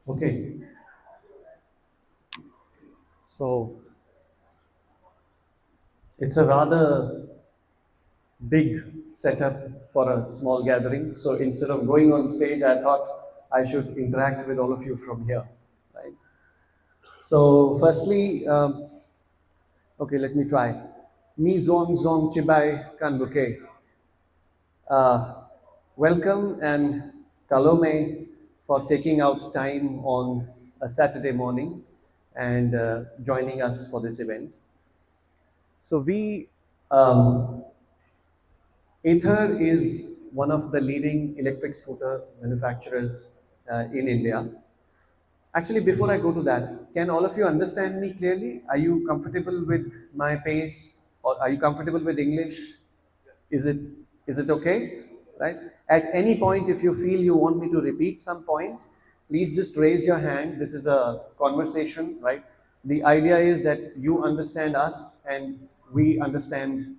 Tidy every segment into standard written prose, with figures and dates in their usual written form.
Okay, so it's a rather big setup for a small gathering. So instead of going on stage, I thought I should interact with all of you from here, right? So firstly, okay, let me try. Mi zong zong chibai kan buke. Uh, Welcome and Kalome for taking out time on a Saturday morning and joining us for this event. So um, Ather is one of the leading electric scooter manufacturers in India. Actually, before I go to that, can all of you understand me clearly? Are you comfortable with my pace, or are you comfortable with English? Is it is it okay? Right? At any point, if you feel you want me to repeat some point, please just raise your hand. This is a conversation, right? The idea is that you understand us and we understand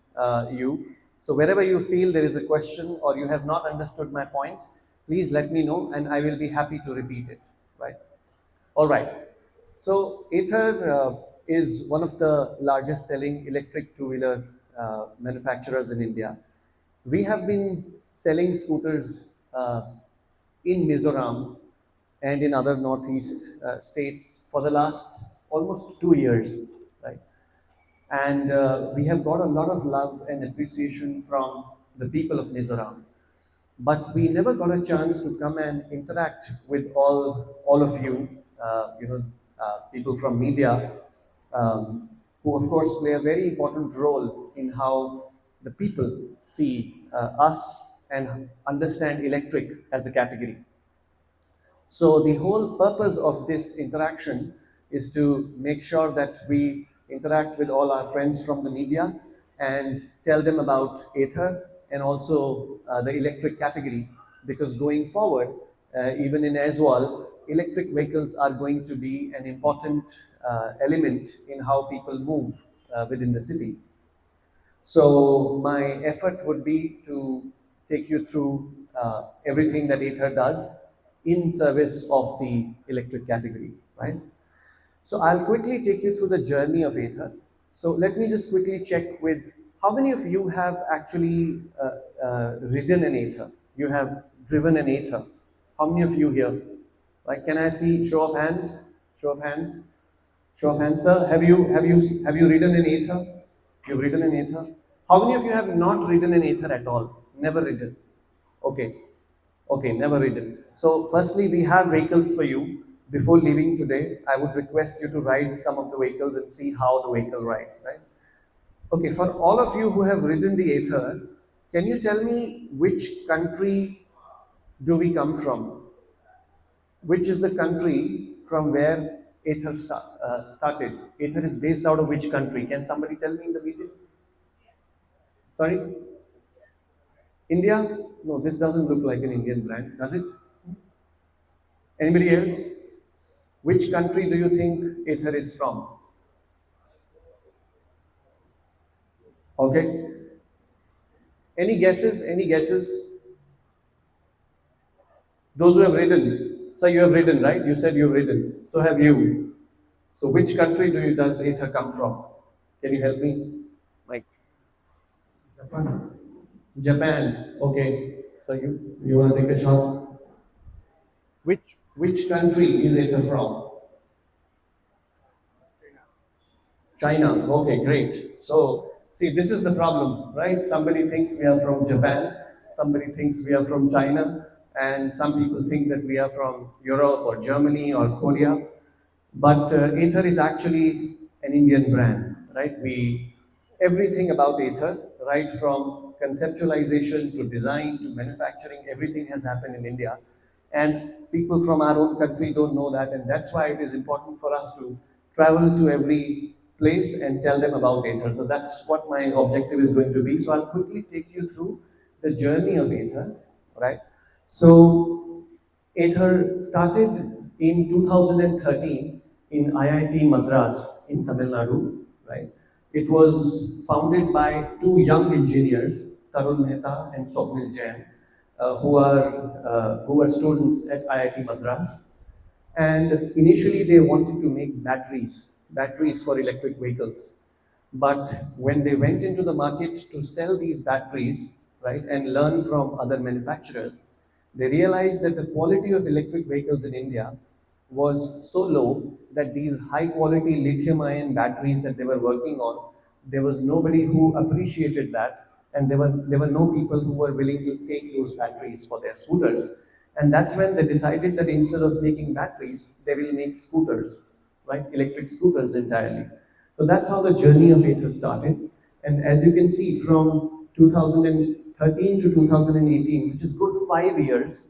you. So wherever you feel there is a question or you have not understood my point, please let me know and I will be happy to repeat it. Right? All right. So Ather is one of the largest selling electric two-wheeler manufacturers in India. We have been selling scooters in Mizoram and in other northeast states for the last almost 2 years, right? And we have got a lot of love and appreciation from the people of Mizoram, but we never got a chance to come and interact with all of you, people from media, who of course play a very important role in how the people see us and understand electric as a category. So the whole purpose of this interaction is to make sure that we interact with all our friends from the media and tell them about Ather and also the electric category, because going forward, even in Aswal, electric vehicles are going to be an important element in how people move within the city. So my effort would be to take you through everything that Ather does in service of the electric category, right? So I'll quickly take you through the journey of Ather. So let me just quickly check with how many of you have actually ridden an Ather? You have driven an Ather. How many of you here? Like, can I see show of hands? Show of hands. Show of hands, sir. Have you ridden an Ather? You've ridden an Ather. How many of you have not ridden an Ather at all? Never ridden. Okay. Okay, never ridden. So, firstly, we have vehicles for you. Before leaving today, I would request you to ride some of the vehicles and see how the vehicle rides, right? Okay, for all of you who have ridden the Ather, can you tell me which country do we come from? Which is the country from where started? Ather is based out of which country? Can somebody tell me in the meeting? Sorry? India? No, this doesn't look like an Indian brand, does it? Anybody else? Which country do you think Ather is from? Okay. Any guesses? Any guesses? Those who have ridden. So you have ridden, right? You said you've ridden. So have you. So which country does Ather come from? Can you help me? Mike. Japan. Japan. Okay. So you want to take a shot? Which country is Ather from? China. Okay, great. So, see, this is the problem, right? Somebody thinks we are from Japan, somebody thinks we are from China, and some people think that we are from Europe or Germany or Korea. But Ather is actually an Indian brand, right? Everything about Ather, right from conceptualization to design to manufacturing, everything has happened in India. And people from our own country don't know that, and that's why it is important for us to travel to every place and tell them about Ather. So that's what my objective is going to be. So I'll quickly take you through the journey of Ather, right? So Ather started in 2013 in IIT Madras in Tamil Nadu, right? It was founded by two young engineers, Tarun Mehta and Swapnil Jain, who are students at IIT Madras. And initially, they wanted to make batteries for electric vehicles. But when they went into the market to sell these batteries, right, and learn from other manufacturers, they realized that the quality of electric vehicles in India was so low that these high quality lithium ion batteries that they were working on, there was nobody who appreciated that, and there were no people who were willing to take those batteries for their scooters. And that's when they decided that instead of making batteries, they will make scooters, right? Electric scooters entirely. So that's how the journey of Ather started. And as you can see, from 2013 to 2018, which is good 5 years,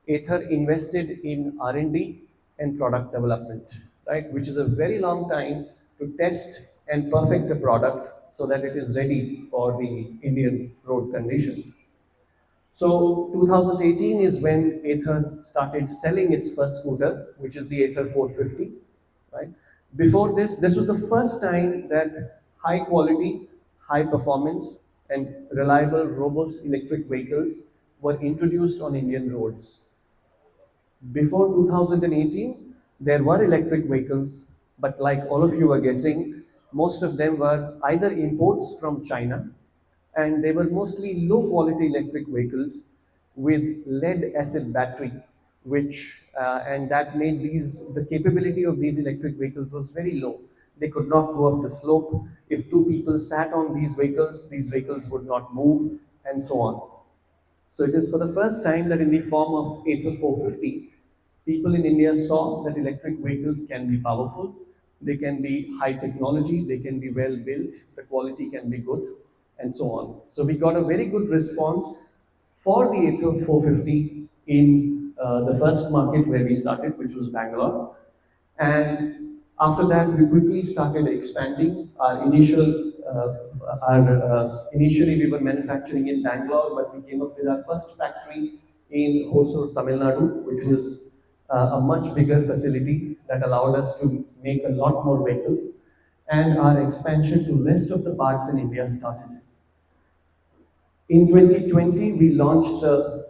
Ather invested in R&D and D and product development, right? Which is a very long time to test and perfect a product so that it is ready for the Indian road conditions. So 2018 is when Ather started selling its first scooter, which is the Ather 450. Right? Before this, this was the first time that high quality, high performance, and reliable, robust electric vehicles were introduced on Indian roads. Before 2018, there were electric vehicles, but like all of you are guessing, most of them were either imports from China, and they were mostly low quality electric vehicles with lead acid battery, which and that made the capability of these electric vehicles was very low. They could not go up the slope. If two people sat on these vehicles would not move, and so on. So it is for the first time that in the form of Ather 450, people in India saw that electric vehicles can be powerful, they can be high technology, they can be well built, the quality can be good, and so on. So we got a very good response for the Ather 450 in the first market where we started, which was Bangalore. And after that, we quickly started expanding. Initially we were manufacturing in Bangalore, but we came up with our first factory in Hosur, Tamil Nadu, which was a much bigger facility that allowed us to make a lot more vehicles. And our expansion to rest of the parts in India started. In 2020, we launched the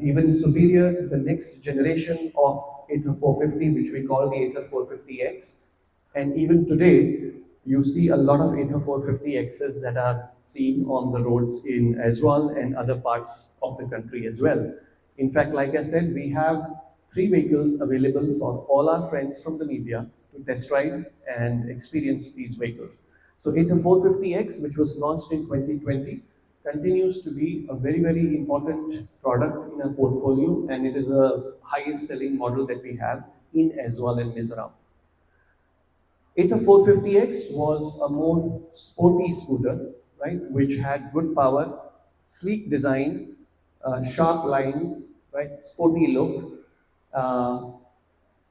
even superior, the next generation of Ather 450, which we call the Ather 450X. And even today, you see a lot of Ather 450Xs that are seen on the roads in Aswal and other parts of the country as well. In fact, like I said, we have 3 vehicles available for all our friends from the media to test ride and experience these vehicles. So Ather 450X, which was launched in 2020, continues to be a very, very important product in our portfolio, and it is a highest selling model that we have in Aswal and Mizoram. Ather 450X was a more sporty scooter, right, which had good power, sleek design, sharp lines, right, sporty look. Uh,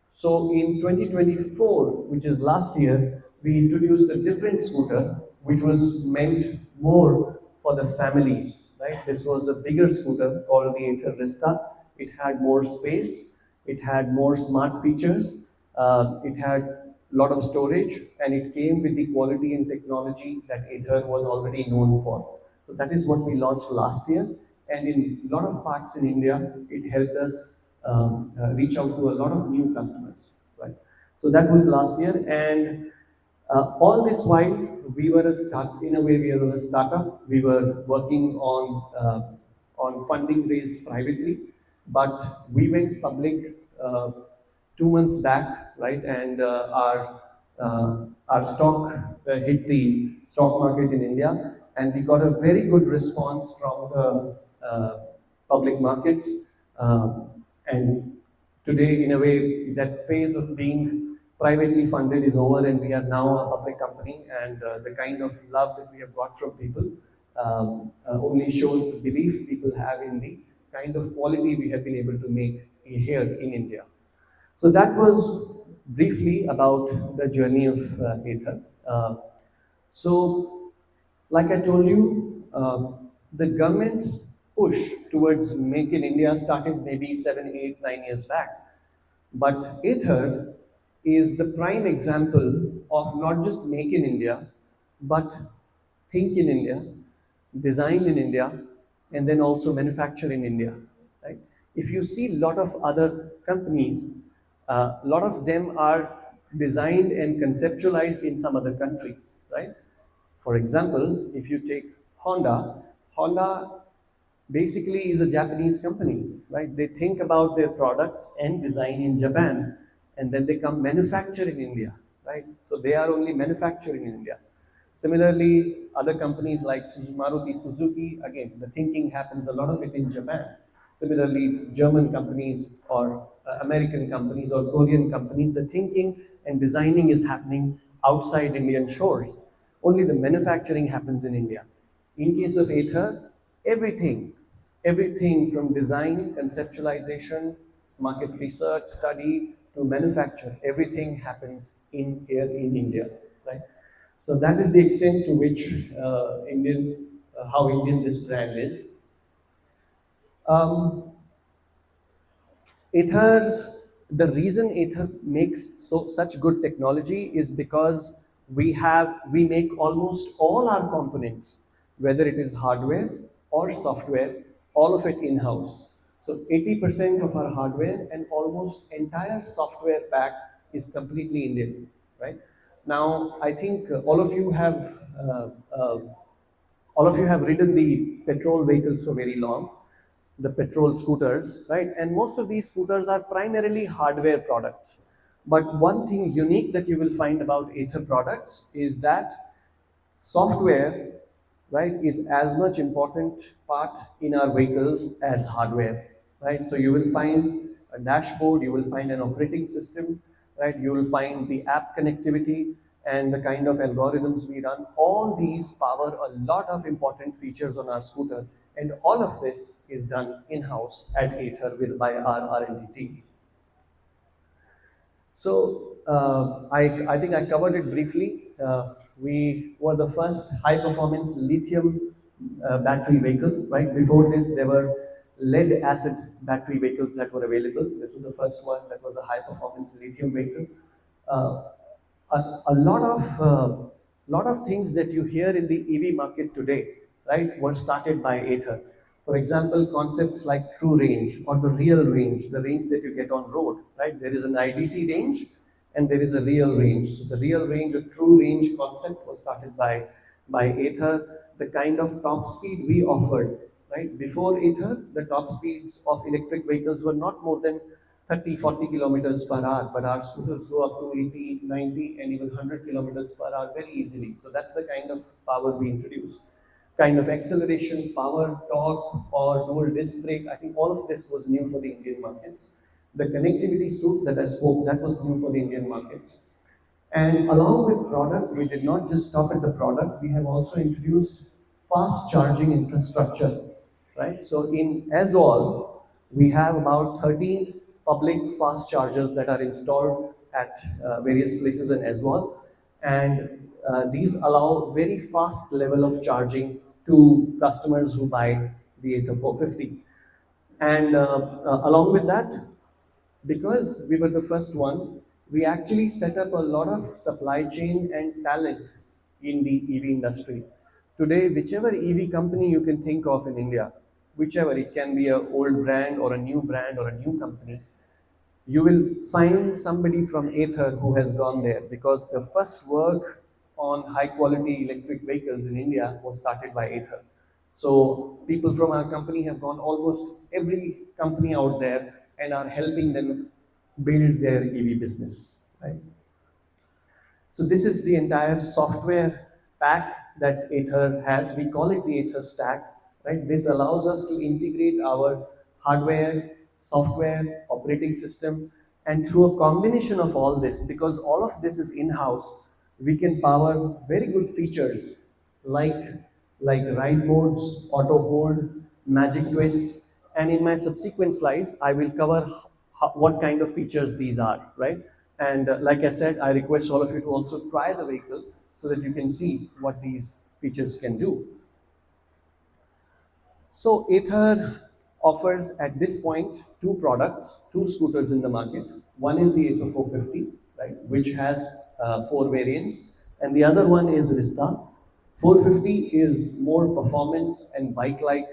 so in 2024, which is last year, we introduced a different scooter which was meant more for the families. Right? This was a bigger scooter called the Ather Vista. It had more space, it had more smart features, it had a lot of storage, and it came with the quality and technology that Ather was already known for. So that is what we launched last year, and in a lot of parts in India, it helped us reach out to a lot of new customers. Right. So that was last year, and all this while we were a start. In a way, we were a startup. We were working on funding raised privately, but we went public 2 months back, right? And our stock hit the stock market in India, and we got a very good response from the public markets. And today, in a way, that phase of being privately funded is over, and we are now a public company. And the kind of love that we have got from people only shows the belief people have in the kind of quality we have been able to make here in India. So that was briefly about the journey of Ather. So, like I told you, the government's push towards Make in India started maybe 7, 8, 9 years back. But Ather is the prime example of not just Make in India, but Think in India, Design in India, and then also Manufacture in India. Right? If you see a lot of other companies, a lot of them are designed and conceptualized in some other country, right? For example, if you take Honda, Honda basically is a Japanese company, right? They think about their products and design in Japan, and then they come manufacture in India, right? So they are only manufacturing in India. Similarly, other companies like Maruti Suzuki, again, the thinking happens a lot of it in Japan. Similarly, German companies or American companies or Korean companies, the thinking and designing is happening outside Indian shores. Only the manufacturing happens in India. In case of Ather, everything, everything from design, conceptualization, market research, study to manufacture, everything happens in here in India, right? So that is the extent to which how Indian this brand is. Um, the reason Ather makes such good technology is because we make almost all our components, whether it is hardware or software, all of it in-house. So 80% of our hardware and almost entire software pack is completely Indian, right? Now, I think all of you have ridden the petrol vehicles for very long, the petrol scooters, right? And most of these scooters are primarily hardware products. But one thing unique that you will find about Ather products is that software, right, is as much important part in our vehicles as hardware, right? So you will find a dashboard, you will find an operating system, right? You will find the app connectivity and the kind of algorithms we run. All these power a lot of important features on our scooter, and all of this is done in-house at Ather by our R&D team. So I think I covered it briefly. We were the first high performance lithium battery vehicle, right? Before this, there were lead acid battery vehicles that were available. This was the first one that was a high performance lithium vehicle. Uh, a lot of things that you hear in the EV market today, right, were started by Ather. For example, concepts like true range or the real range, the range that you get on road, right? There is an IDC range and there is a real range. So the real range or true range concept was started by Ather. The kind of top speed we offered, right? Before Ather, the top speeds of electric vehicles were not more than 30, 40 kilometers per hour, but our scooters go up to 80, 90, and even 100 kilometers per hour very easily. So that's the kind of power we introduced. Kind of acceleration, power, torque, or dual disc brake. I think all of this was new for the Indian markets. The connectivity suite that I spoke, that was new for the Indian markets. And along with product, we did not just stop at the product, we have also introduced fast charging infrastructure, right? So in Azol, we have about 13 public fast chargers that are installed at various places in Azol. And these allow very fast level of charging to customers who buy the Ather 450. And along with that, because we were the first one, we actually set up a lot of supply chain and talent in the EV industry. Today, whichever EV company you can think of in India, whichever, it can be an old brand or a new brand or a new company, you will find somebody from Ather who has gone there, because the first work on high quality electric vehicles in India was started by Ather. So people from our company have gone almost every company out there and are helping them build their EV business. Right? So this is the entire software pack that Ather has. We call it the Ather stack, right? This allows us to integrate our hardware, software, operating system, and through a combination of all this, because all of this is in-house, we can power very good features like ride modes, auto hold, magic twist, and in my subsequent slides, I will cover what kind of features these are, right? And like I said, I request all of you to also try the vehicle so that you can see what these features can do. So Ather offers at this point two products, two scooters in the market. One is the Ather 450, right, which has four variants, and the other one is Rista. 450 is more performance and bike-like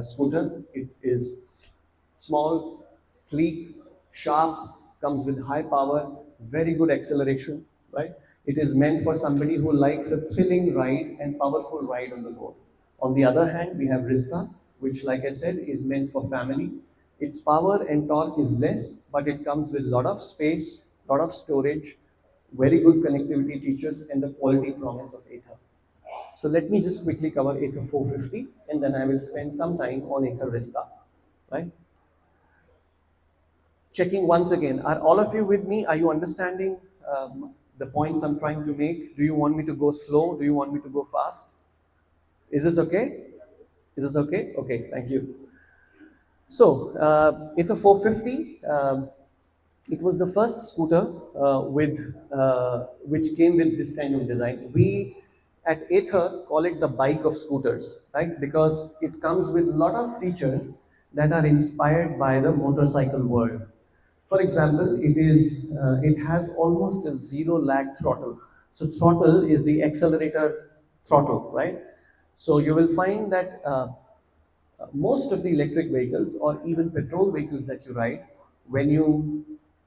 scooter. It is Small, sleek, sharp, comes with high power, very good acceleration, right? It is meant for somebody who likes a thrilling ride and powerful ride on the road. On the other hand, we have Rista, which, like I said, is meant for family. Its power and torque is less, but it comes with a lot of space, lot of storage, very good connectivity features, and the quality promise of Ather. So let me just quickly cover Ather 450, and then I will spend some time on Ather Rista, right? Checking once again, are all of you with me? Are you understanding the points I'm trying to make? Do you want me to go slow? Do you want me to go fast? Is this okay? Is this okay? Okay, thank you. So, Ather 450, it was the first scooter which came with this kind of design. We at Ather call it the bike of scooters, right? Because it comes with a lot of features that are inspired by the motorcycle world. For example, it has almost a zero lag throttle. So throttle is the accelerator throttle, right? So you will find that most of the electric vehicles or even petrol vehicles that you ride, when you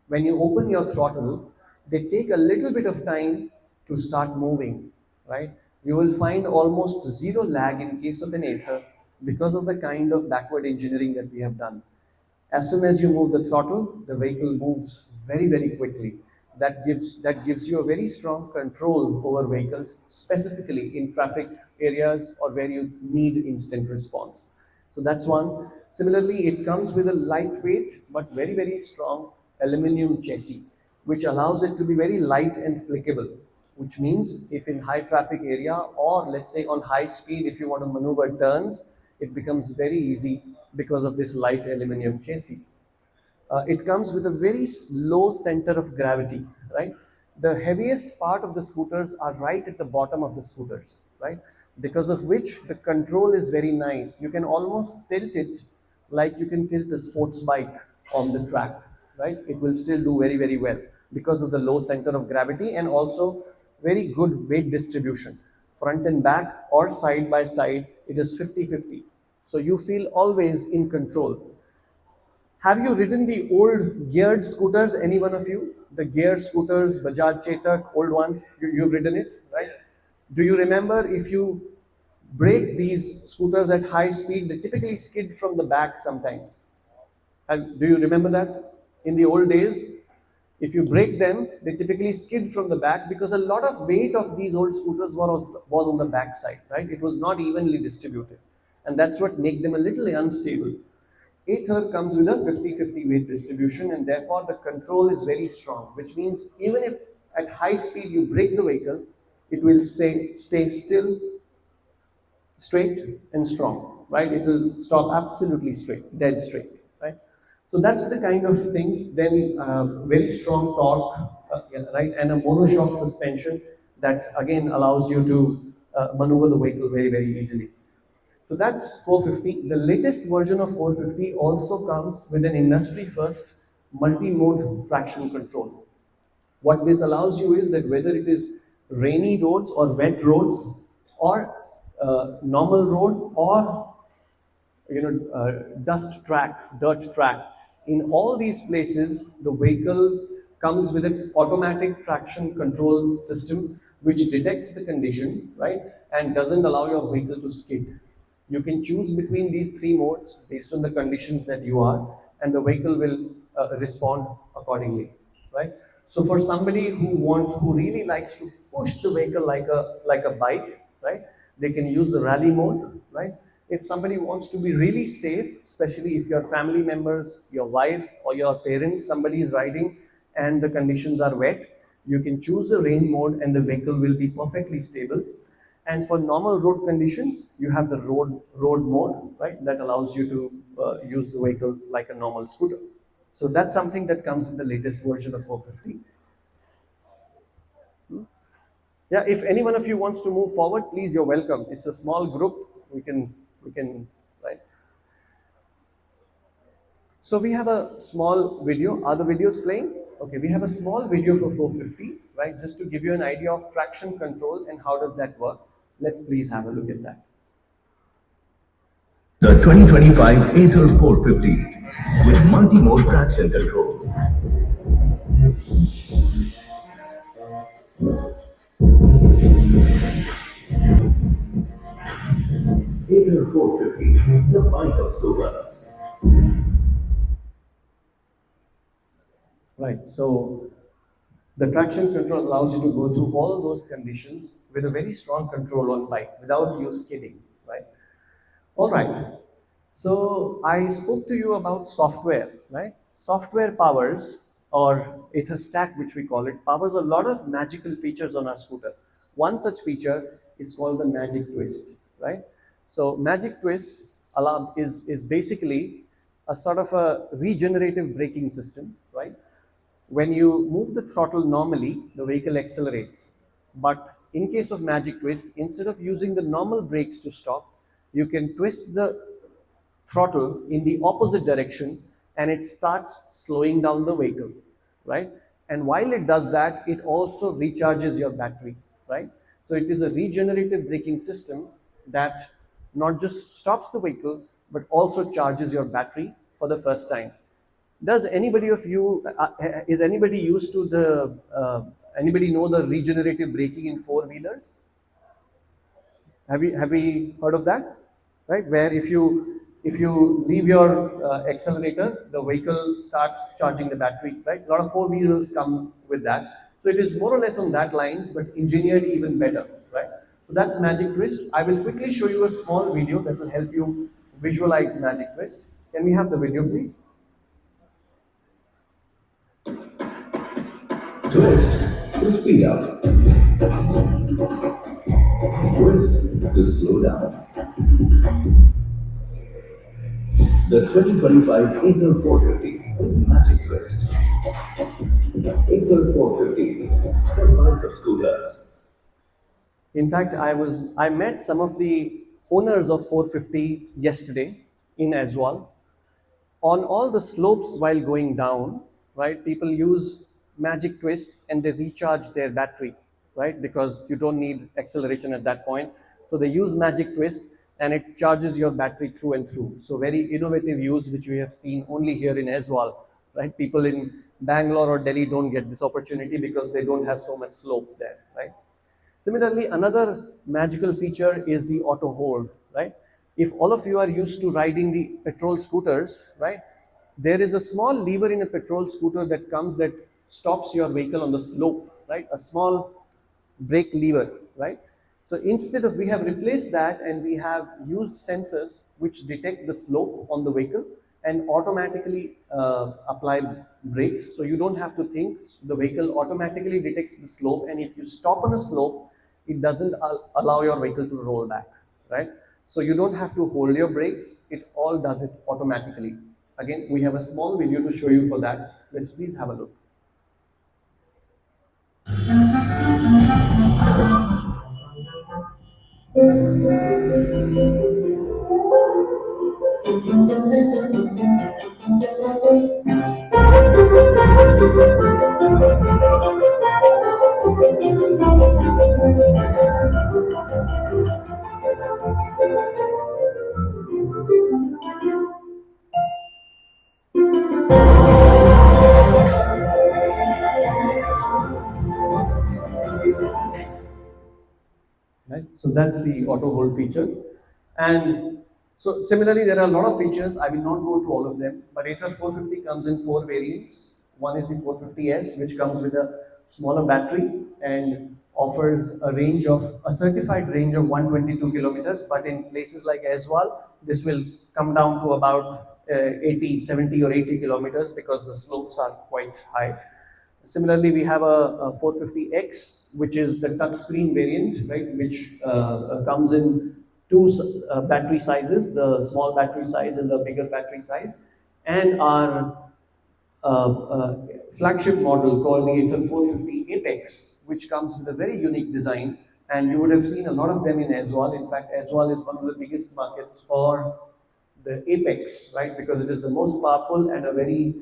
when you open your throttle, they take a little bit of time to start moving, right? You will find almost zero lag in case of an Ather because of the kind of backward engineering that we have done. As soon as you move the throttle, the vehicle moves very, very quickly. That gives you a very strong control over vehicles, specifically in traffic areas or where you need instant response. So that's one. Similarly, it comes with a lightweight but very, very strong aluminum chassis, which allows it to be very light and flickable, which means if in high traffic area or let's say on high speed, if you want to maneuver turns, it becomes very easy because of this light aluminum chassis. It comes with a very low center of gravity, right? The heaviest part of the scooters are right at the bottom of the scooters, right? Because of which the control is very nice. You can almost tilt it like you can tilt a sports bike on the track, right? It will still do very, very well because of the low center of gravity and also very good weight distribution. Front and back or side by side, it is 50-50. So you feel always in control. Have you ridden the old geared scooters? Any one of you? The geared scooters, Bajaj Chetak, old ones. You've ridden it, right? Do you remember if you brake these scooters at high speed, they typically skid from the back sometimes? Do you remember that? In the old days, if you brake them, they typically skid from the back because a lot of weight of these old scooters was on the back side, right? It was not evenly distributed. And that's what made them a little unstable. Ather comes with a 50-50 weight distribution and therefore the control is very strong, which means even if at high speed you brake the vehicle, it will stay still, straight and strong, right? It will stop absolutely straight, dead straight, right? So that's the kind of things. Then very strong torque, yeah, right, and a monoshock suspension that again allows you to maneuver the vehicle very, very easily. So that's 450. The latest version of 450 also comes with an industry first multi-mode traction control. What this allows you is that whether it is rainy roads or wet roads or normal road or dust track, dirt track, in all these places the vehicle comes with an automatic traction control system which detects the condition, right, and doesn't allow your vehicle to skid. You can choose between these three modes based on the conditions that you are, and the vehicle will respond accordingly, right? So for somebody who really likes to push the vehicle like a bike, right? They can use the rally mode, right? If somebody wants to be really safe, especially if your family members, your wife or your parents, somebody is riding and the conditions are wet, you can choose the rain mode and the vehicle will be perfectly stable. And for normal road conditions, you have the road mode, right? That allows you to use the vehicle like a normal scooter. So that's something that comes in the latest version of 450. Yeah, if any one of you wants to move forward, please, you're welcome. It's a small group. We can, right? So we have a small video. Are the videos playing? Okay, we have a small video for 450, right? Just to give you an idea of traction control and how does that work. Let's please have a look at that. The 2025 Ather 450 with multi-mode traction control. Ather 450, the bike of scooters. Right. So the traction control allows you to go through all those conditions with a very strong control on bike without you skidding, right? All right. So I spoke to you about software, right? Software powers, or Ether stack, which we call it, powers a lot of magical features on our scooter. One such feature is called the magic twist, right? So magic twist alarm is basically a sort of a regenerative braking system, right? When you move the throttle normally, the vehicle accelerates. But in case of magic twist, instead of using the normal brakes to stop, you can twist the throttle in the opposite direction and it starts slowing down the vehicle, right? And while it does that, it also recharges your battery, right? So it is a regenerative braking system that not just stops the vehicle but also charges your battery for the first time. Does anybody of you is anybody used to the anybody know the regenerative braking in four wheelers? Have we heard of that? Right, where if you leave your accelerator, the vehicle starts charging the battery. Right, a lot of four wheelers come with that. So it is more or less on that lines, but engineered even better. Right. So that's Magic Twist. I will quickly show you a small video that will help you visualize Magic Twist. Can we have the video, please? Twist to speed up. Twist to slow down. The 2025 Ather 450 with magic twist. Ather 450, the bike of scooters. In fact, I met some of the owners of 450 yesterday in Aswal. On all the slopes while going down, right, people use magic twist and they recharge their battery, right, because you don't need acceleration at that point. So they use magic twist and it charges your battery through and through. So very innovative use, which we have seen only here in Aswal, right? People in Bangalore or Delhi don't get this opportunity because they don't have so much slope there, right? Similarly, another magical feature is the auto hold, right? If all of you are used to riding the petrol scooters, right, there is a small lever in a petrol scooter that comes that stops your vehicle on the slope, right? A small brake lever, right? So instead of, we have replaced that and we have used sensors which detect the slope on the vehicle and automatically apply brakes. So you don't have to think, the vehicle automatically detects the slope, and if you stop on a slope, it doesn't allow your vehicle to roll back, right? So you don't have to hold your brakes, it all does it automatically. Again, we have a small video to show you for that. Let's please have a look. Right? So that's the auto hold feature. And so similarly, there are a lot of features. I will not go to all of them, but Ather 450 comes in four variants. One is the 450S, which comes with a smaller battery and offers a certified range of 122 kilometers. But in places like Aswal, this will come down to about 80, 70 or 80 kilometers because the slopes are quite high. Similarly, we have a 450X, which is the touchscreen variant, right, which comes in two battery sizes, the small battery size and the bigger battery size. And our flagship model called the Ather 450 Apex, which comes with a very unique design. And you would have seen a lot of them in Aswal. In fact, Aswal is one of the biggest markets for the Apex, right? Because it is the most powerful and a very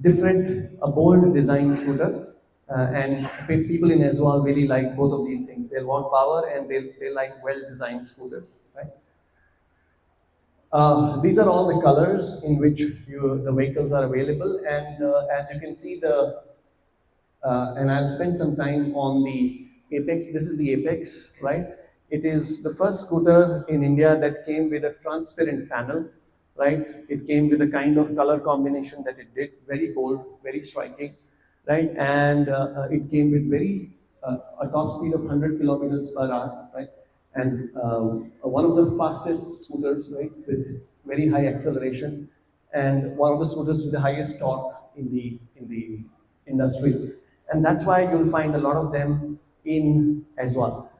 different, a bold design scooter. And people in Aswal really like both of these things. They want power and they like well designed scooters, right? These are all the colors in which the vehicles are available, and as you can see, and I'll spend some time on the Apex. This is the Apex, right? It is the first scooter in India that came with a transparent panel, right? It came with a kind of color combination that it did, very bold, very striking, right? And it came with a top speed of 100 kilometers per hour, right? And one of the fastest scooters, right, with very high acceleration, and one of the scooters with the highest torque in the industry. And that's why you'll find a lot of them in as well.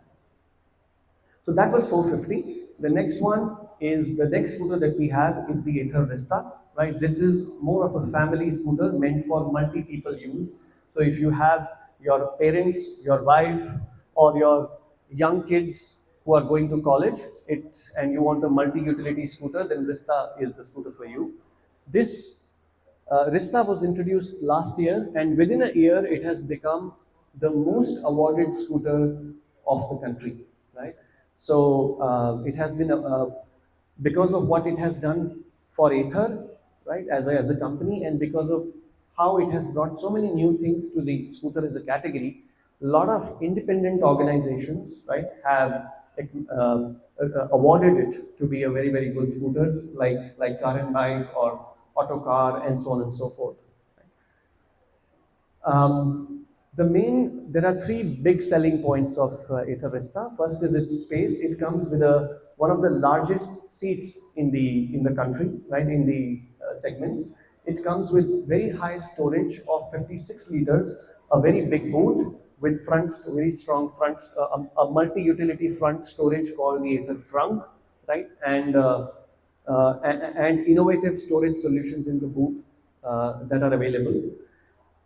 So that was 450. The next one is the next scooter that we have is the Ather Vista, right? This is more of a family scooter meant for multi-people use. So if you have your parents, your wife, or your young kids who are going to college, and you want a multi-utility scooter, then Vista is the scooter for you. This Rista was introduced last year, and within a year, it has become the most awarded scooter of the country, right? So it has been because of what it has done for Ather, right, as a company, and because of how it has brought so many new things to the scooter as a category. A lot of independent organizations, right, have awarded it to be a very very good scooters like Car and Bike or Autocar and so on and so forth. There are three big selling points of Ather Vista. First is its space. It comes with one of the largest seats in the country, right, in the segment. It comes with very high storage of 56 liters, a very big boot with very strong front, a multi-utility front storage called the Ather Frunk, right, and innovative storage solutions in the boot that are available.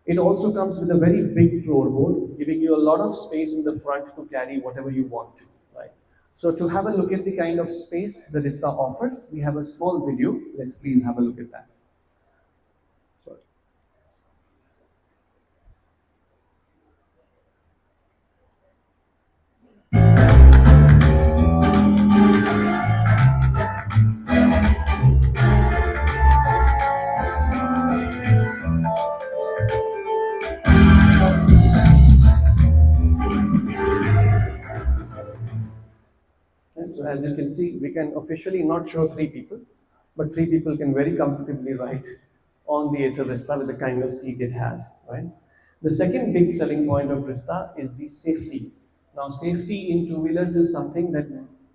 It also comes with a very big floorboard, giving you a lot of space in the front to carry whatever you want to. Right. So to have a look at the kind of space the Vista offers, we have a small video. Let's please have a look at that. Sorry. And so as you can see, we can officially not show three people, but three people can very comfortably ride on the Ather Vista with the kind of seat it has, right? The second big selling point of Vista is the safety. Now, safety in two-wheelers is something that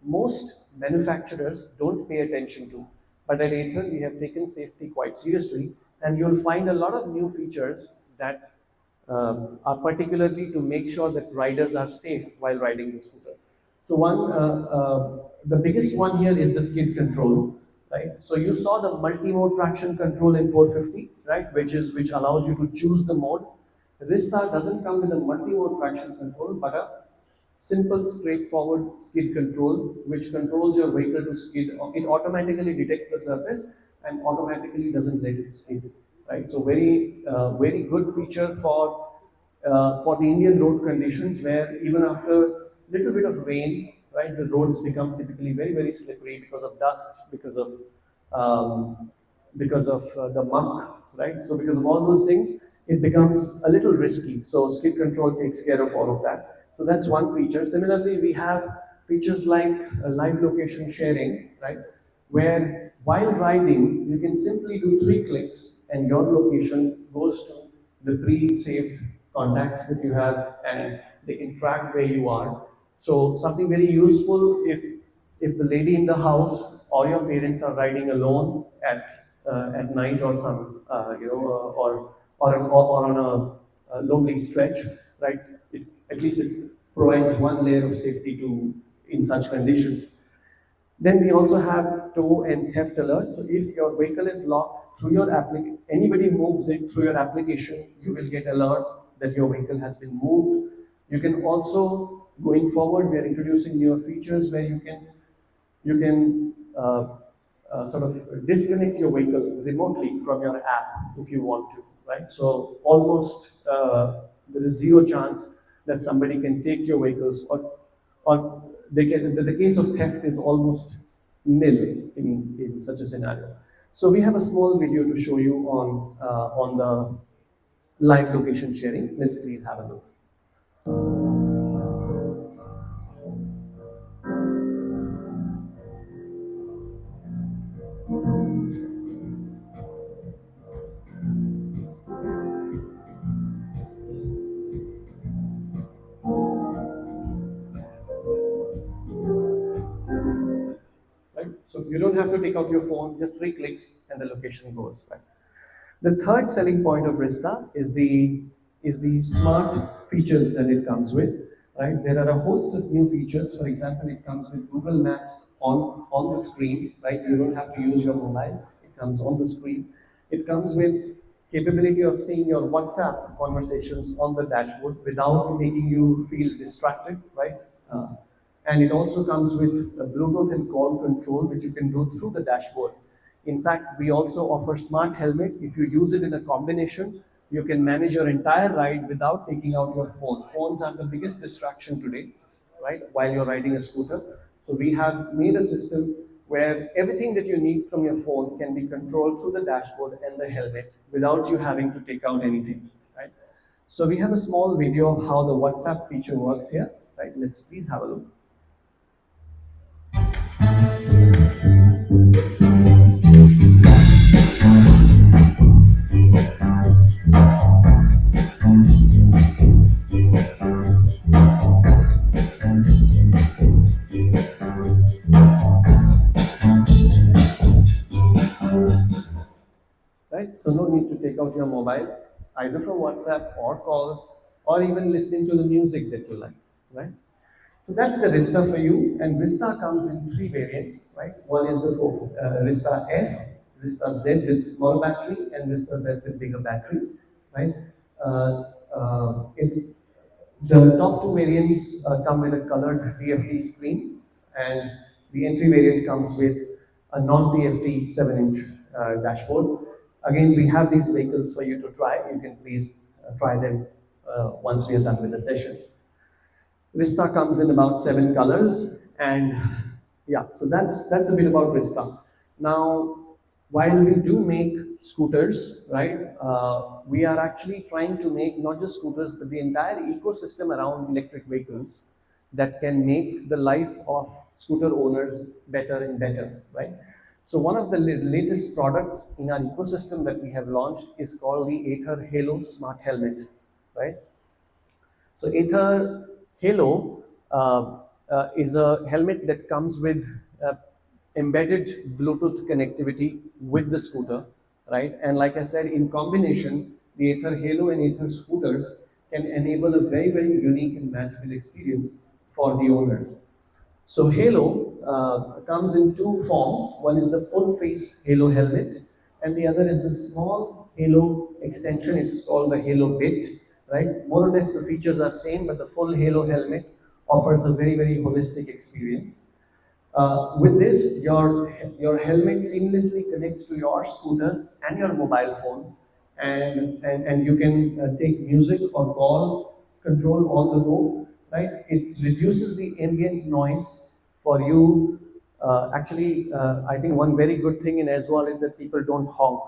most manufacturers don't pay attention to. But at Ather, we have taken safety quite seriously, and you'll find a lot of new features that are particularly to make sure that riders are safe while riding the scooter. So the biggest one here is the skid control, right? So you saw the multi-mode traction control in 450, right? Which allows you to choose the mode. This car doesn't come with a multi-mode traction control, but a simple, straightforward skid control, which controls your vehicle to skid. It automatically detects the surface and automatically doesn't let it skid. Right. So very good feature for the Indian road conditions, where even after little bit of rain, right, the roads become typically very very slippery because of dust, because of the muck, right? So because of all those things, it becomes a little risky. So skid control takes care of all of that. So that's one feature. Similarly, we have features like live location sharing, right? Where while riding, you can simply do 3 clicks and your location goes to the pre-saved contacts that you have, and they can track where you are. So something very useful if the lady in the house or your parents are riding alone at night or some or on a lonely stretch, right? At least it provides one layer of safety to in such conditions. Then we also have tow and theft alert. So if your vehicle is locked through your application, anybody moves it through your application, you will get alert that your vehicle has been moved. You can also, going forward, we are introducing newer features where you can sort of disconnect your vehicle remotely from your app if you want to, right? So almost there is zero chance that somebody can take your vehicles, or the case of theft is almost nil in such a scenario. So we have a small video to show you on the live location sharing. Let's please have a look. Right? So you don't have to take out your phone, just 3 clicks and the location goes, right? The third selling point of Rista is the smart features that it comes with. Right? There are a host of new features. For example, it comes with Google Maps on the screen. Right? You don't have to use your mobile. It comes on the screen. It comes with capability of seeing your WhatsApp conversations on the dashboard without making you feel distracted. Right? And it also comes with a Bluetooth and call control, which you can do through the dashboard. In fact, we also offer smart helmet. If you use it in a combination, you can manage your entire ride without taking out your phone. Phones are the biggest distraction today, right? While you're riding a scooter. So we have made a system where everything that you need from your phone can be controlled through the dashboard and the helmet without you having to take out anything, right? So we have a small video of how the WhatsApp feature works here, right? Let's please have a look. Right? So no need to take out your mobile, either for WhatsApp or calls, or even listening to the music that you like, right? So that's the Vista for you, and Vista comes in 3 variants, right? One is the Vista S, Vista Z with small battery, and Vista Z with bigger battery, right? Uh, it the top 2 variants come with a colored TFT screen, and the entry variant comes with a non-TFT 7-inch dashboard. Again, we have these vehicles for you to try. You can please try them once we are done with the session. Vista comes in about 7 colors, and yeah, so that's a bit about Vista. Now, while we do make scooters, right, we are actually trying to make not just scooters but the entire ecosystem around electric vehicles that can make the life of scooter owners better and better, right? So one of the latest products in our ecosystem that we have launched is called the Ather Halo Smart Helmet, right? So Ather Halo is a helmet that comes with embedded Bluetooth connectivity with the scooter, right? And like I said, in combination, the Ather Halo and Ather scooters can enable a very, very unique and magical experience for the owners. So Halo comes in 2 forms. One is the full face Halo helmet, and the other is the small Halo extension. It's called the Halo Bit, right? More or less the features are same, but the full Halo helmet offers a very, very holistic experience. With this, your helmet seamlessly connects to your scooter and your mobile phone, and you can take music or call control on the go. Right? It reduces the ambient noise for you. I think one very good thing in as well is that people don't honk.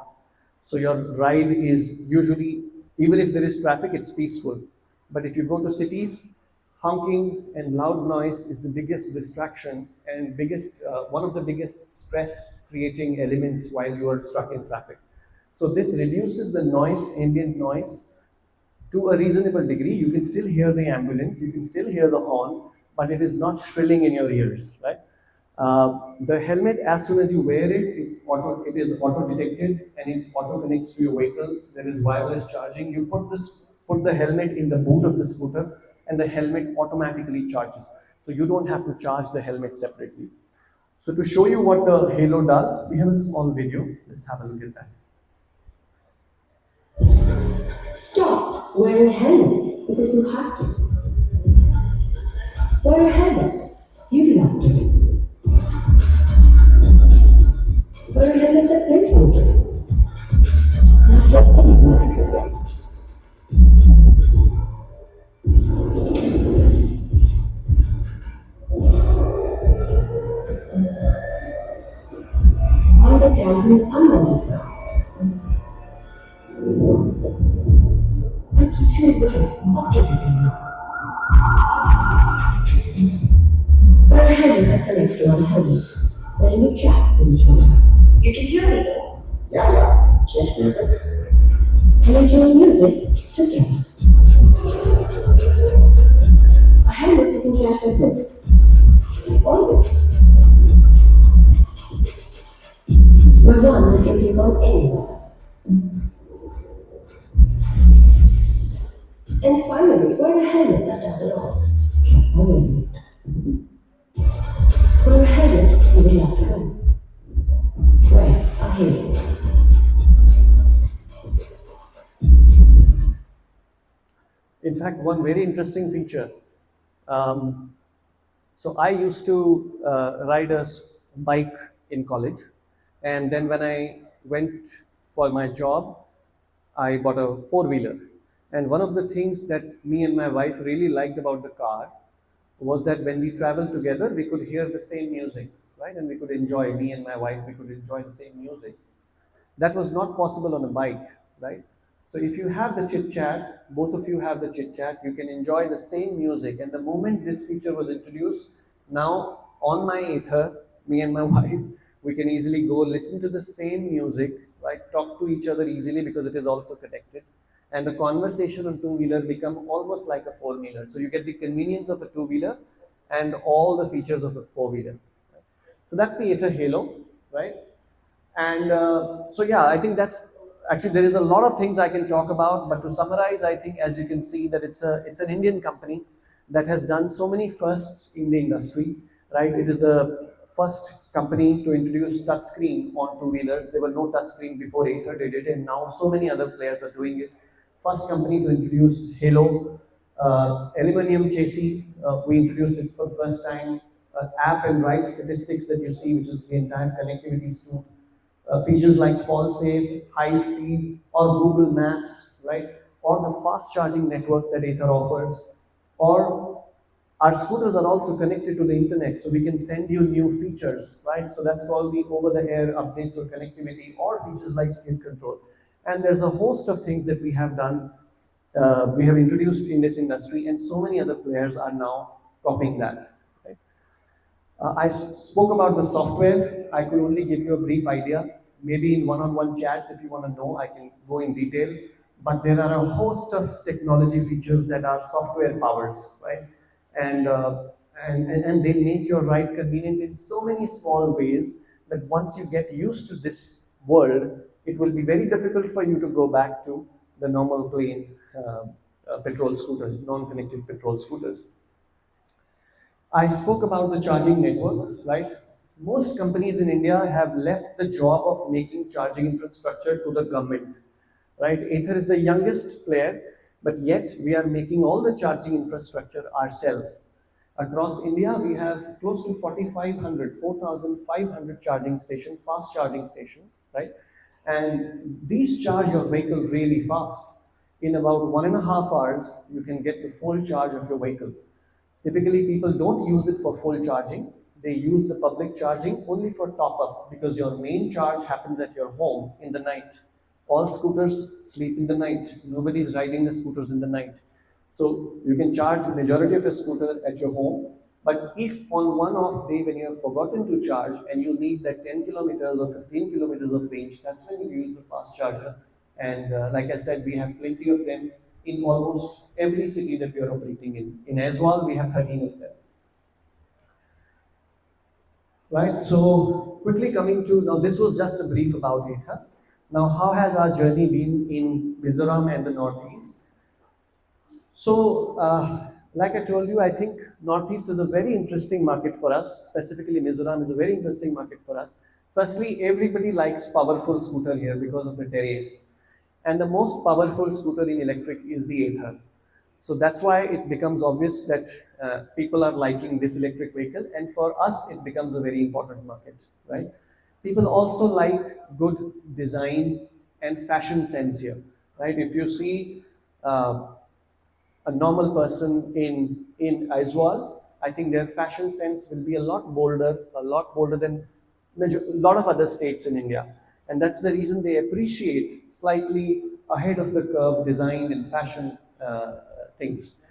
So your ride is usually, even if there is traffic, it's peaceful. But if you go to cities, honking and loud noise is the biggest distraction and one of the biggest stress creating elements while you are stuck in traffic. So this reduces the noise, ambient noise, to a reasonable degree. You can still hear the ambulance, you can still hear the horn, but it is not shrilling in your ears, right? The helmet, as soon as you wear it, it is auto detected and it auto connects to your vehicle. There is wireless charging. You put the helmet in the boot of the scooter, and the helmet automatically charges. So you don't have to charge the helmet separately. So to show you what the Halo does, we have a small video. Let's have a look at that. Stop wearing helmets because you have to. Wear a helmet. You have to. Wear a helmet that plays music. Not get any music again. his unwanted sounds and keeps you aware of everything now. Wear a helmet that connects to other helmets, letting you chat with each other. You can hear me though. Yeah, yeah. Change music. And enjoy music together. A helmet you can chat with this. Or this. We're one that can take on anyone. And finally, wear a helmet that does it all. Just by wearing it. Wear a helmet you will have to go. Wear a helmet. In fact, one very interesting feature. Um, so I used to ride a bike in college, and then when I went for my job, I bought a four wheeler. And one of the things that me and my wife really liked about the car was that when we traveled together, we could hear the same music, right? And we could enjoy, me and my wife, we could enjoy the same music. That was not possible on a bike, right? So if you have the chit chat, both of you have the chit chat, you can enjoy the same music. And the moment this feature was introduced, now on my Ather, me and my wife, we can easily go listen to the same music, right? Talk to each other easily because it is also connected. And the conversation on two-wheeler become almost like a four-wheeler. So you get the convenience of a two-wheeler and all the features of a four-wheeler. So that's the Ather Halo, right? And so, yeah, I think that's actually there is a lot of things I can talk about. But to summarize, I think as you can see that it's an Indian company that has done so many firsts in the industry, right? It is the first company to introduce touchscreen on two wheelers. There were no touchscreen before Ather did it, and now so many other players are doing it. First company to introduce Halo, aluminum chassis. We introduced it for the first time. App and ride statistics that you see, which is the entire connectivity suite. Features like fall safe, high speed, or Google Maps, right? Or the fast charging network that Ather offers. Or our scooters are also connected to the internet, so we can send you new features, right? So that's called the over-the-air updates or connectivity, or features like skid control. And there's a host of things that we have done, we have introduced in this industry, and so many other players are now copying that. Right? I spoke about the software. I could only give you a brief idea. Maybe in one-on-one chats, if you want to know, I can go in detail. But there are a host of technology features that are software powers, right? And, uh, and they make your ride convenient in so many small ways that once you get used to this world, it will be very difficult for you to go back to the normal plain petrol scooters, non-connected petrol scooters. I spoke about the charging network, right? Most companies in India have left the job of making charging infrastructure to the government, right? Ather is the youngest player, but yet we are making all the charging infrastructure ourselves. Across India, we have close to 4,500, 4,500 charging stations, fast charging stations, right? And these charge your vehicle really fast. In about 1.5 hours, you can get the full charge of your vehicle. Typically, people don't use it for full charging. They use the public charging only for top up because your main charge happens at your home in the night. All scooters sleep in the night. Nobody is riding the scooters in the night. So you can charge the majority of your scooter at your home. But if on one off day when you have forgotten to charge and you need that 10 kilometers or 15 kilometers of range, that's when you use the fast charger. And like I said, we have plenty of them in almost every city that we are operating in. In Aswal, we have 13 of them. Right, so quickly coming to, now this was just a brief about Ather. Now how has our journey been in Mizoram and the Northeast? So, like I told you, I think Northeast is a very interesting market for us. Specifically, Mizoram is a very interesting market for us. Firstly, everybody likes powerful scooter here because of the terrain. And the most powerful scooter in electric is the Ather. So that's why it becomes obvious that people are liking this electric vehicle, and for us, it becomes a very important market, right? People also like good design and fashion sense here, right? If you see a normal person in Aizwal, I think their fashion sense will be a lot bolder than a lot of other states in India. And that's the reason they appreciate slightly ahead of the curve design and fashion things.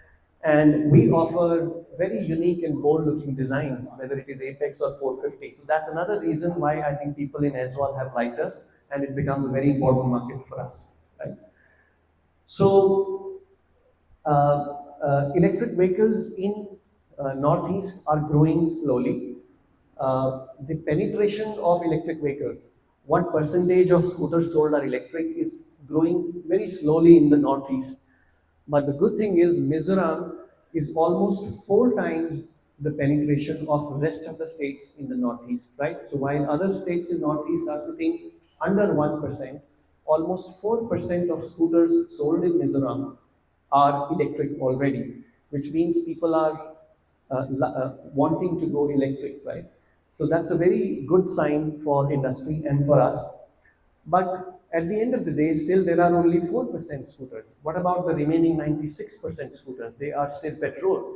And we offer very unique and bold looking designs, whether it is Apex or 450. So that's another reason why I think people in Aswal have liked us, and it becomes a very important market for us. Right? So electric vehicles in Northeast are growing slowly. The penetration of electric vehicles, what percentage of scooters sold are electric, is growing very slowly in the Northeast. But the good thing is Mizoram is almost 4 times the penetration of rest of the states in the Northeast, right? So while other states in Northeast are sitting under 1%, almost 4% of scooters sold in Mizoram are electric already, which means people are wanting to go electric, right? So that's a very good sign for industry and for us. But at the end of the day, still there are only 4% scooters. What about the remaining 96% scooters? They are still petrol.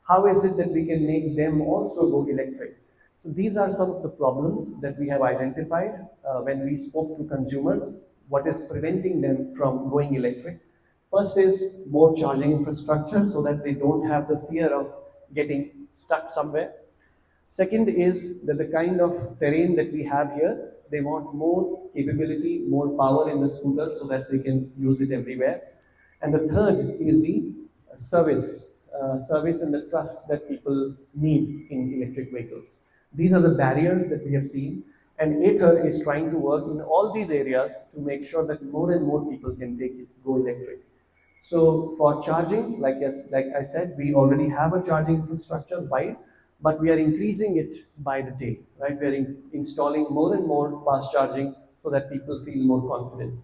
How is it that we can make them also go electric? So these are some of the problems that we have identified when we spoke to consumers. What is preventing them from going electric? First is more charging infrastructure so that they don't have the fear of getting stuck somewhere. Second is that the kind of terrain that we have here, they want more capability, more power in the scooter so that they can use it everywhere. And the third is the service and the trust that people need in electric vehicles. These are the barriers that we have seen, and Ather is trying to work in all these areas to make sure that more and more people can go electric. So for charging, like I said, we already have a charging infrastructure wide, but we are increasing it by the day, right? We are installing more and more fast charging so that people feel more confident,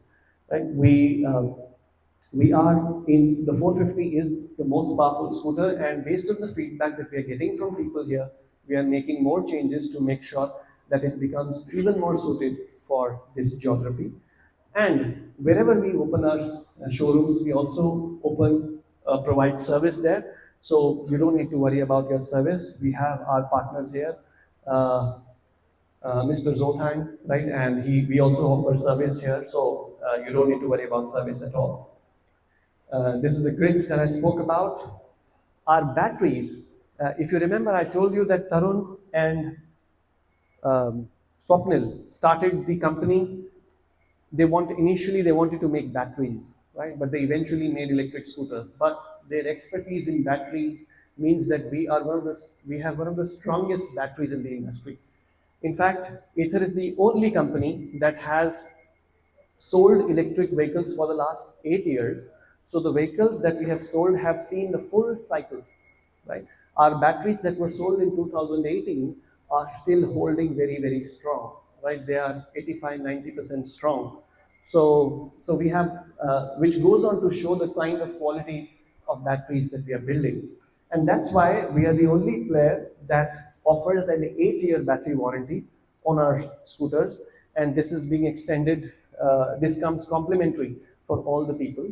right? We are in the 450 is the most powerful scooter, and based on the feedback that we are getting from people here, we are making more changes to make sure that it becomes even more suited for this geography. And wherever we open our showrooms, we also provide service there. So you don't need to worry about your service. We have our partners here, uh, Mr. Zothang, right? And we also offer service here, so you don't need to worry about service at all. This is the grids that I spoke about. Our batteries, if you remember, I told you that Tarun and Swapnil started the company. Initially they wanted to make batteries, right? But they eventually made electric scooters. But their expertise in batteries means that we have one of the strongest batteries in the industry. In fact, Ather is the only company that has sold electric vehicles for the last 8 years. So the vehicles that we have sold have seen the full cycle, right? Our batteries that were sold in 2018 are still holding very, very strong, right? They are 85, 90% strong. So we have, which goes on to show the kind of quality of batteries that we are building. And that's why we are the only player that offers an 8-year battery warranty on our scooters. And this is being extended, this comes complimentary for all the people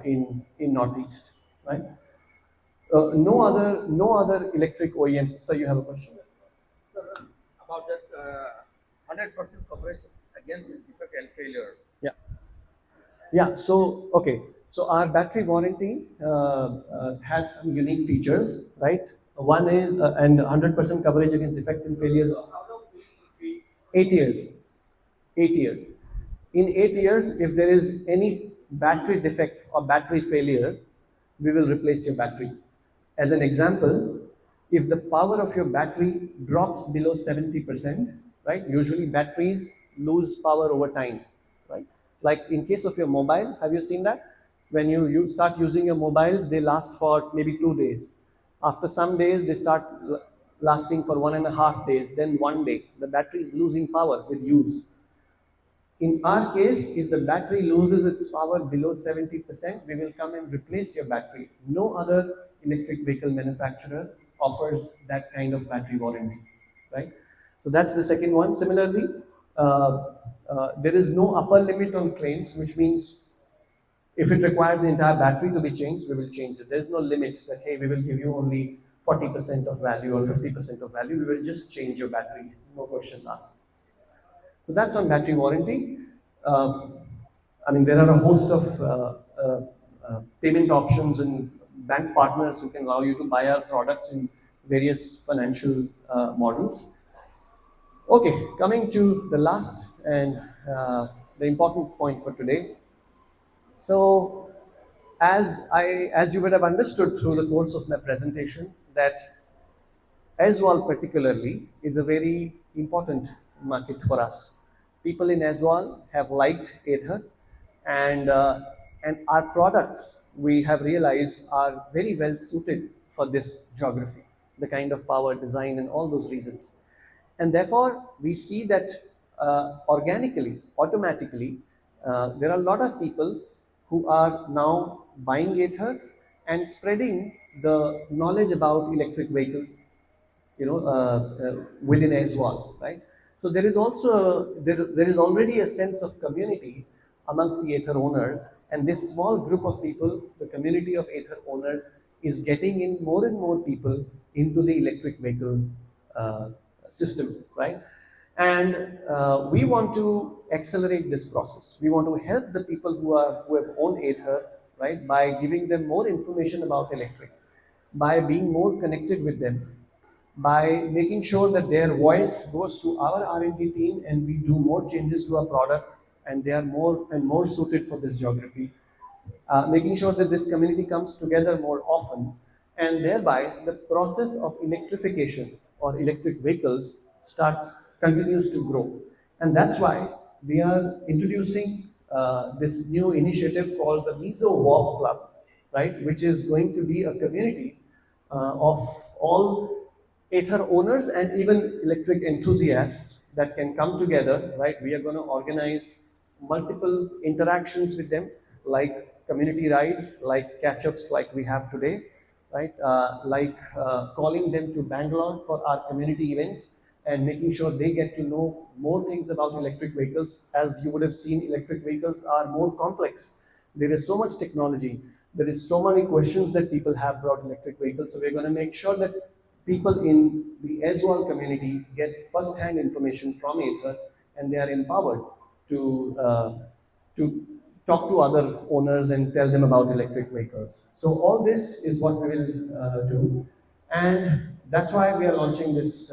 in Northeast, right? No other electric OEM. So you have a question? Sir, about that 100% coverage against defect failure. Yeah. Yeah. So okay. So our battery warranty has some unique features, right? One is and 100% coverage against defect and failures. So how long will it be? 8 years. 8 years. In 8 years, if there is any battery defect or battery failure, we will replace your battery. As an example, if the power of your battery drops below 70%, right? Usually batteries lose power over time, right? Like in case of your mobile, have you seen that? When you start using your mobiles, they last for maybe 2 days. After some days, they start lasting for 1.5 days, then 1 day. The battery is losing power with use. In our case, if the battery loses its power below 70%, we will come and replace your battery. No other electric vehicle manufacturer offers that kind of battery warranty, right? So that's the second one. Similarly, there is no upper limit on claims, which means if it requires the entire battery to be changed, we will change it. There's no limit that, hey, we will give you only 40% of value or 50% of value. We will just change your battery, no question asked. So that's on battery warranty. Uh, I mean, there are a host of payment options and bank partners who can allow you to buy our products in various financial models. Okay, coming to the last and the important point for today. So, as you would have understood through the course of my presentation, that Aswal particularly is a very important market for us. People in Aswal have liked Ather, and our products we have realized are very well suited for this geography, the kind of power, design, and all those reasons. And therefore, we see that organically, automatically, there are a lot of people who are now buying Ather and spreading the knowledge about electric vehicles, within as well, right? So there is also there is already a sense of community amongst the Ather owners, and this small group of people, the community of Ather owners, is getting in more and more people into the electric vehicle uh, system, right? And we want to accelerate this process. We want to help the people who have owned Ather, right, by giving them more information about electric, by being more connected with them, by making sure that their voice goes to our R&D team and we do more changes to our product and they are more and more suited for this geography. Making sure that this community comes together more often, and thereby the process of electrification or electric vehicles continues to grow. And that's why we are introducing this new initiative called the Mizo Walk Club, right, which is going to be a community of all Ather owners and even electric enthusiasts that can come together, right? We are going to organize multiple interactions with them, like community rides, like catch-ups like we have today, right? Calling them to Bangalore for our community events and making sure they get to know more things about electric vehicles. As you would have seen, electric vehicles are more complex. There is so much technology. There is so many questions that people have about electric vehicles. So we're going to make sure that people in the Aswal community get first-hand information from Ather, and they are empowered to talk to other owners and tell them about electric vehicles. So all this is what we will do, and that's why we are launching this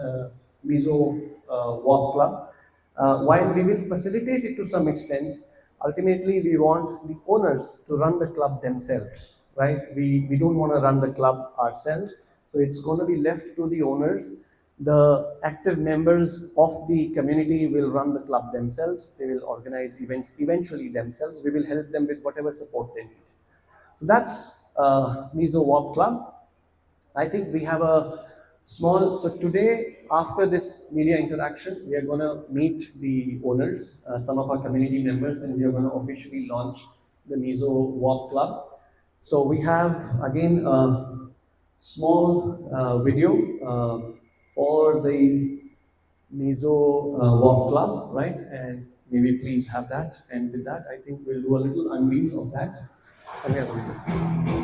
Mizo Walk Club. While we will facilitate it to some extent, ultimately we want the owners to run the club themselves, right? We don't want to run the club ourselves, so it's going to be left to the owners. The active members of the community will run the club themselves. They will organize events eventually themselves. We will help them with whatever support they need. So that's Mizo Walk Club. I think we have a so today, after this media interaction, we are going to meet the owners, some of our community members, and we are going to officially launch the Mizo Walk Club. So we have again a small video for the Mizo Walk Club, right? And maybe please have that. And with that, I think we'll do a little unveil of that. And we are going to-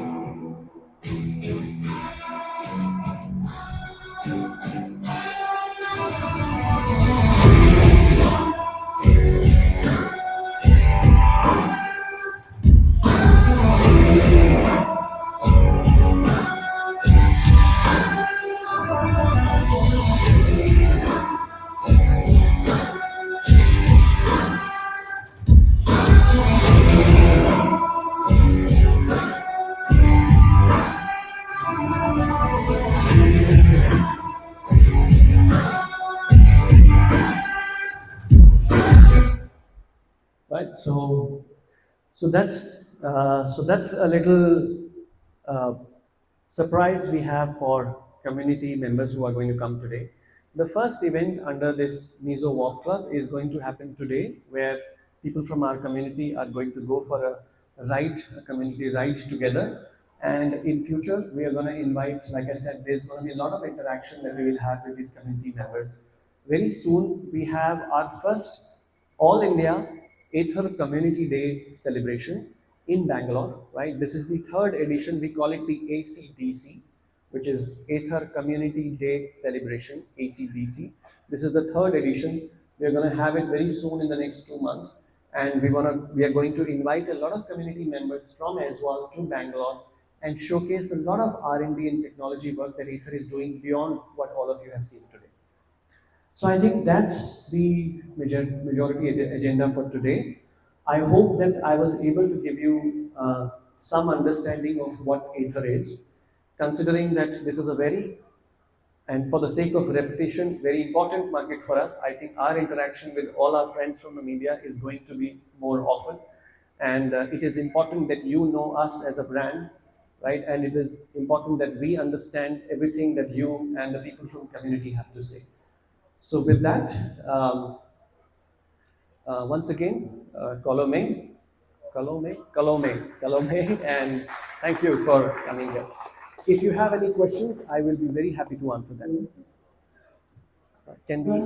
Right. So that's a little uh, surprise we have for community members who are going to come today. The first event under this Mizo Walk Club is going to happen today, where people from our community are going to go for a community ride together. And in future, we are going to invite, like I said, there's going to be a lot of interaction that we will have with these community members. Very soon, we have our first All India Ather Community Day celebration in Bangalore, right? This is the third edition. We call it the ACDC, which is Ather Community Day Celebration, ACDC. This is the third edition. We are going to have it very soon in the next 2 months, and we are going to invite a lot of community members from Aizawl to Bangalore and showcase a lot of R&D and technology work that Ather is doing beyond what all of you have seen today. So I think that's the majority agenda for today. I hope that I was able to give you some understanding of what Ather is, considering that this is a very, and for the sake of repetition, very important market for us. I think our interaction with all our friends from the media is going to be more often. And it is important that you know us as a brand, right? And it is important that we understand everything that you and the people from community have to say. So with that, once again, Kalome, and thank you for coming here. If you have any questions, I will be very happy to answer them. Can we?